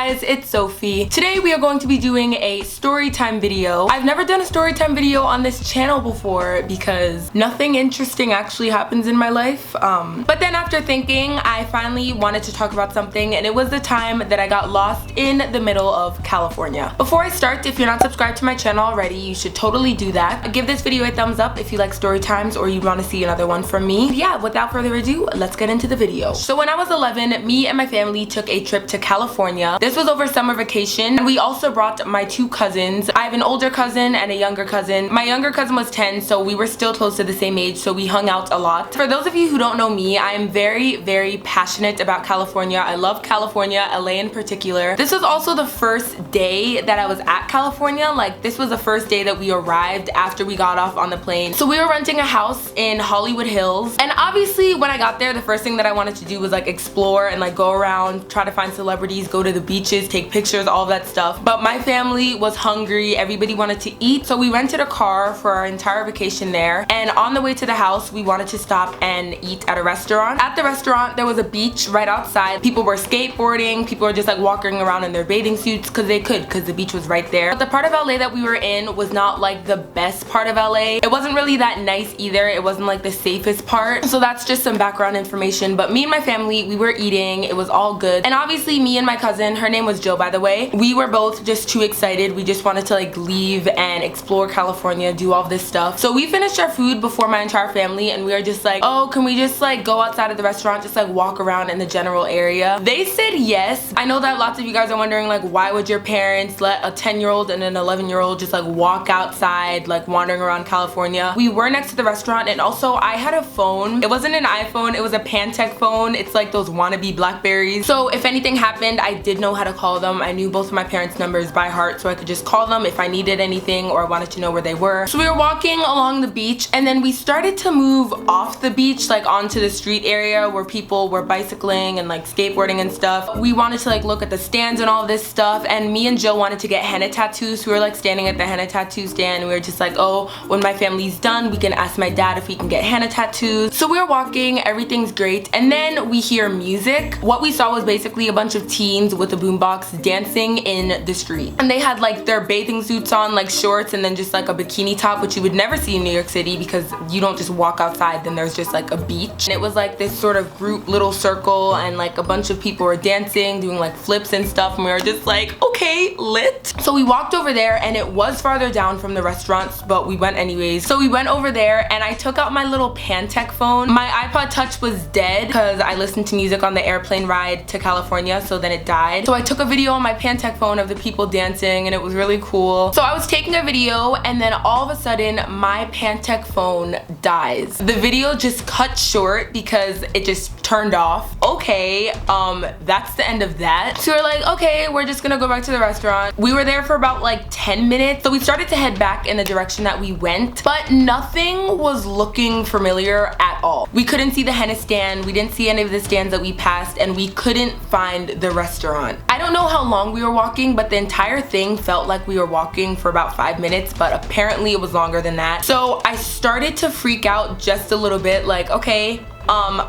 guys, it's Sophie. Today we are going to be doing a story time video. I've never done a story time video on this channel before because nothing interesting actually happens in my life. But then after thinking, I finally wanted to talk about something, and it was the time that I got lost in the middle of California. Before I start, if you're not subscribed to my channel already, you should totally do that. Give this video a thumbs up if you like story times or you want to see another one from me. Yeah, without further ado, let's get into the video. So when I was 11, me and my family took a trip to California. This was over summer vacation, and we also brought my two cousins. I have an older cousin and a younger cousin. My younger cousin was 10, so we were still close to the same age, so we hung out a lot. For those of you who don't know me, I am very passionate about California. I love California, LA in particular. This was also the first day that I was at California. Like, this was the first day that we arrived after we got off on the plane. So we were renting a house in Hollywood Hills, and obviously when I got there, the first thing that I wanted to do was like explore and like go around, try to find celebrities, go to the beaches, take pictures, all that stuff. But my family was hungry, everybody wanted to eat, so we rented a car for our entire vacation there. And on the way to the house, we wanted to stop and eat at a restaurant. At the restaurant, there was a beach right outside. People were skateboarding, people were just like walking around in their bathing suits because they could, because the beach was right there. But the part of LA that we were in was not like the best part of LA. It wasn't really that nice either. It wasn't like the safest part. So that's just some background information. But me and my family, we were eating, it was all good. And obviously me and my cousin, her name was Jill by the way, we were both just too excited. We just wanted to like leave and explore California, do all this stuff. So we finished our food before my entire family, and we were just like, oh, can we just like go outside of the restaurant, just like walk around in the general area? They said yes. I know that lots of you guys are wondering like, why would your parents let a 10-year-old and an 11-year-old just like walk outside, like wandering around California? We were next to the restaurant, and also I had a phone. It wasn't an iPhone, it was a Pantech phone. It's like those wannabe Blackberries. So if anything happened, I did know how to call them. I knew both of my parents' numbers by heart, so I could just call them if I needed anything or I wanted to know where they were. So we were walking along the beach, and then we started to move off the beach, like onto the street area where people were bicycling and like skateboarding and stuff. We wanted to like look at the stands and all this stuff, and me and Jill wanted to get henna tattoos. So we were like standing at the henna tattoo stand, and we were just like, oh, when my family's done, we can ask my dad if he can get henna tattoos. So we were walking, everything's great, and then we hear music. What we saw was basically a bunch of teens with a boombox dancing in the street, and they had like their bathing suits on, like shorts, and then just like a bikini top, which you would never see in New York City because you don't just walk outside, then there's just like a beach. And it was like this sort of group little circle, and like a bunch of people were dancing, doing like flips and stuff, and we were just like, okay, lit. So we walked over there, and it was farther down from the restaurants, but we went anyways. So we went over there, and I took out my little Pantech phone. My iPod Touch was dead because I listened to music on the airplane ride to California, so then it died. So I took a video on my Pantech phone of the people dancing, and it was really cool. So I was taking a video, and then all of a sudden my Pantech phone dies. The video just cut short because it just turned off. Okay, that's the end of that. So we're like, okay, we're just gonna go back to the restaurant. We were there for about like 10 minutes, so we started to head back in the direction that we went, but nothing was looking familiar at all. We couldn't see the henna stand, we didn't see any of the stands that we passed, and we couldn't find the restaurant. I don't know how long we were walking, but the entire thing felt like we were walking for about 5 minutes, but apparently it was longer than that. So I started to freak out just a little bit, like, okay,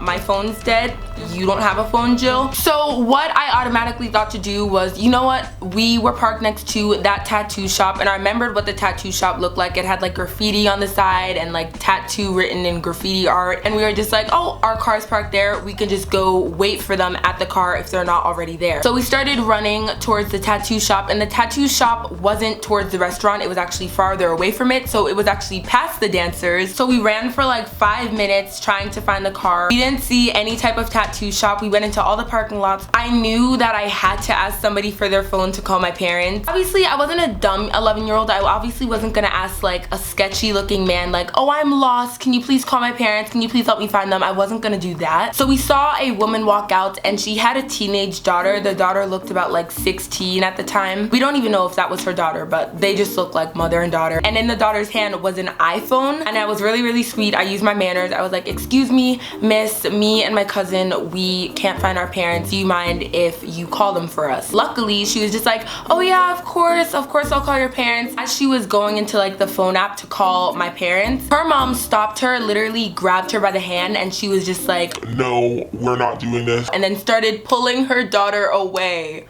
my phone's dead, you don't have a phone, Jill. So what I automatically thought to do was, you know what, we were parked next to that tattoo shop, and I remembered what the tattoo shop looked like. It had like graffiti on the side and like tattoo written in graffiti art, and we were just like, oh, our car's parked there, we can just go wait for them at the car if they're not already there. So we started running towards the tattoo shop, and the tattoo shop wasn't towards the restaurant, it was actually farther away from it, so it was actually past the dancers. So we ran for like 5 minutes trying to find the car. We didn't see any type of tattoo shop. We went into all the parking lots. I knew that I had to ask somebody for their phone to call my parents. Obviously, I wasn't a dumb 11-year-old. I obviously wasn't gonna ask like a sketchy looking man like, oh, I'm lost, can you please call my parents, can you please help me find them? I wasn't gonna do that. So we saw a woman walk out, and she had a teenage daughter. The daughter looked about like 16 at the time. We don't even know if that was her daughter, but they just looked like mother and daughter. And in the daughter's hand was an iPhone, and I was really sweet. I used my manners. I was like, excuse me, miss, me and my cousin, we can't find our parents. Do you mind if you call them for us? Luckily, she was just like, oh yeah, of course I'll call your parents. As she was going into like the phone app to call my parents, her mom stopped her, literally grabbed her by the hand, and she was just like, no, we're not doing this, and then started pulling her daughter away.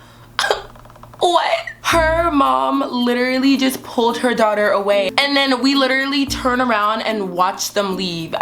What? Her mom literally just pulled her daughter away, and then we literally turn around and watch them leave.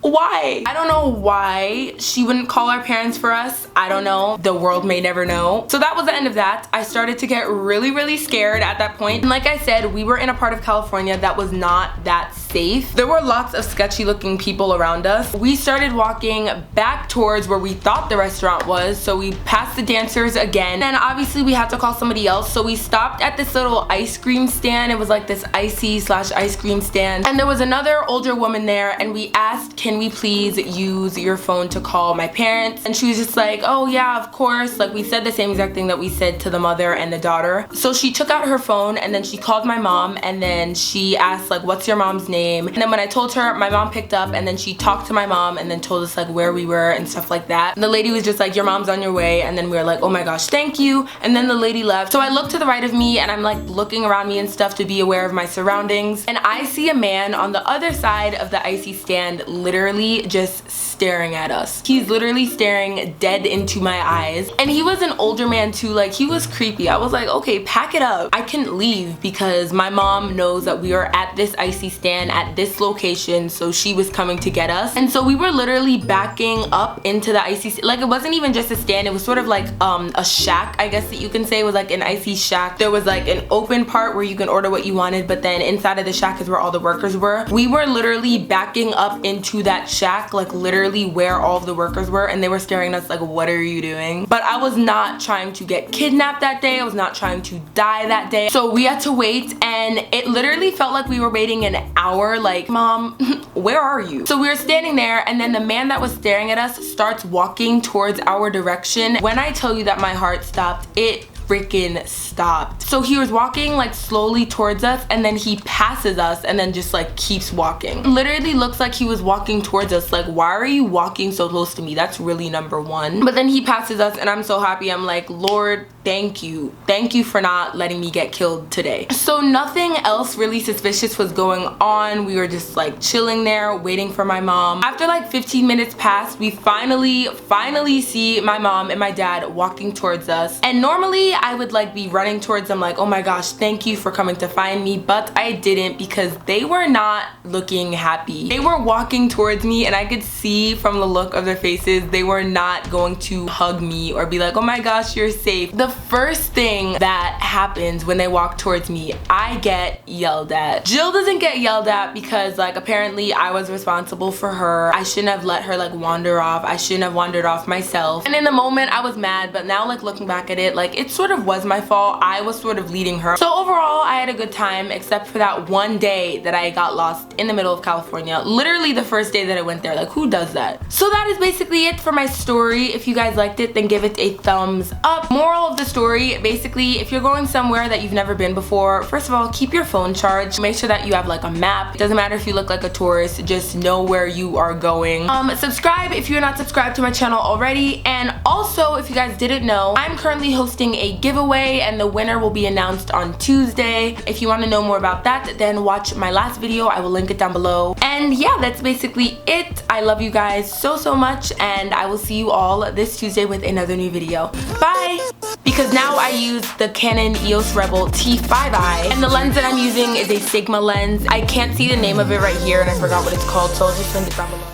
Why? I don't know why she wouldn't call our parents for us. I don't know. The world may never know. So that was the end of that. I started to get really scared at that point. And like I said, we were in a part of California that was not that safe. There were lots of sketchy looking people around us. We started walking back towards where we thought the restaurant was. So we passed the dancers again. And obviously we had to call somebody else. So we stopped at this little ice cream stand. It was like this icy/ice cream stand. And there was another older woman there, and we asked, can we please use your phone to call my parents? And she was just like, oh yeah, of course. Like, we said the same exact thing that we said to the mother and the daughter. So she took out her phone, and then she called my mom, and then she asked like, what's your mom's name? And then when I told her, my mom picked up, and then she talked to my mom and then told us like where we were and stuff like that. And the lady was just like, your mom's on your way. And then we were like, oh my gosh, thank you. And then the lady left. So I looked to the right of me, and I'm like looking around me and stuff to be aware of my surroundings, and I see a man on the other side of the icy stand literally just staring at us. He's literally staring dead into my eyes, and he was an older man too. Like, he was creepy. I was like, okay, pack it up. I couldn't leave because my mom knows that we are at this icy stand at this location, so she was coming to get us. And so we were literally backing up into the icy stand. Like, it wasn't even just a stand, it was sort of like a shack, I guess that you can say. It was like an icy shack. There was like an open part where you can order what you wanted, but then inside of the shack is where all the workers were. We were literally backing up into that shack, like literally where all of the workers were, and they were staring at us like, what are you doing? But I was not trying to get kidnapped that day. I was not trying to die that day. So we had to wait, and it literally felt like we were waiting an hour. Like, mom, where are you? So we were standing there, and then the man that was staring at us starts walking towards our direction. When I tell you that my heart stopped, it freaking stopped. So he was walking like slowly towards us, and then he passes us and then just like keeps walking. Literally looks like he was walking towards us. Like, why are you walking so close to me? That's really number one. But then he passes us, and I'm so happy. I'm like, Lord, thank you. Thank you for not letting me get killed today. So nothing else really suspicious was going on. We were just like chilling there waiting for my mom. After like 15 minutes passed, we finally see my mom and my dad walking towards us. And normally I would like be running towards them like, oh my gosh, thank you for coming to find me, but I didn't, because they were not looking happy. They were walking towards me, and I could see from the look of their faces they were not going to hug me or be like, oh my gosh, you're safe. The first thing that happens when they walk towards me, I get yelled at. Jill doesn't get yelled at because like apparently I was responsible for her. I shouldn't have let her like wander off. I shouldn't have wandered off myself. And in the moment I was mad, but now like looking back at it, like it sort of was my fault. I was sort of leading her. So overall I had a good time, except for that one day that I got lost in the middle of California. Literally the first day that I went there. Like, who does that? So that is basically it for my story. If you guys liked it, then give it a thumbs up. Moral of the story, basically, if you're going somewhere that you've never been before, first of all, keep your phone charged. Make sure that you have like a map. It doesn't matter if you look like a tourist, just know where you are going. Subscribe if you're not subscribed to my channel already. And also, if you guys didn't know, I'm currently hosting a giveaway, and the winner will be announced on Tuesday. If you want to know more about that, then watch my last video. I will link it down below. And yeah, that's basically it. I love you guys so much, and I will see you all this Tuesday with another new video. Bye! Because now I use the Canon EOS Rebel T5i, and the lens that I'm using is a Sigma lens. I can't see the name of it right here, and I forgot what it's called, so I'll just link it down below.